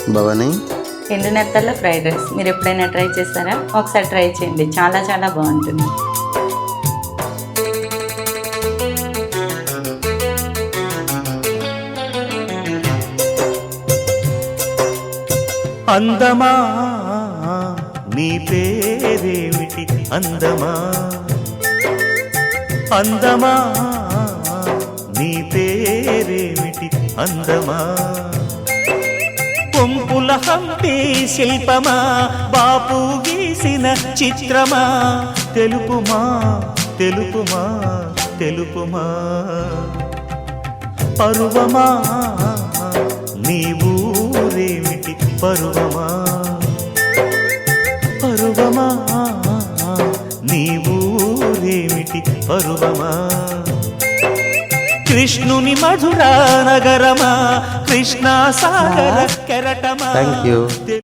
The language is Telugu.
భవాని. ఎండు నెత్తల్లో ఫ్రైడ్ రైస్ మీరు ఎప్పుడైనా ట్రై చేస్తారా? ఒకసారి ట్రై చేయండి, చాలా చాలా బాగుంటుంది. అందమా నీ పేరేమిటి? అందమా అందమా నీ పేరేమిటి? అందమా కొంపుల హంపి శిల్పమా, బాపు గీసిన చిత్రమా, తెలుపుమా తెలుపుమా తెలుపుమా. పరువమా నీ ఊరేమిటి? పరువమా పరువమా నీ ఊరేమిటి? పరువమా కృష్ణుని మధురా నగరమా, కృష్ణా సాగర కెరటమా. Thank you.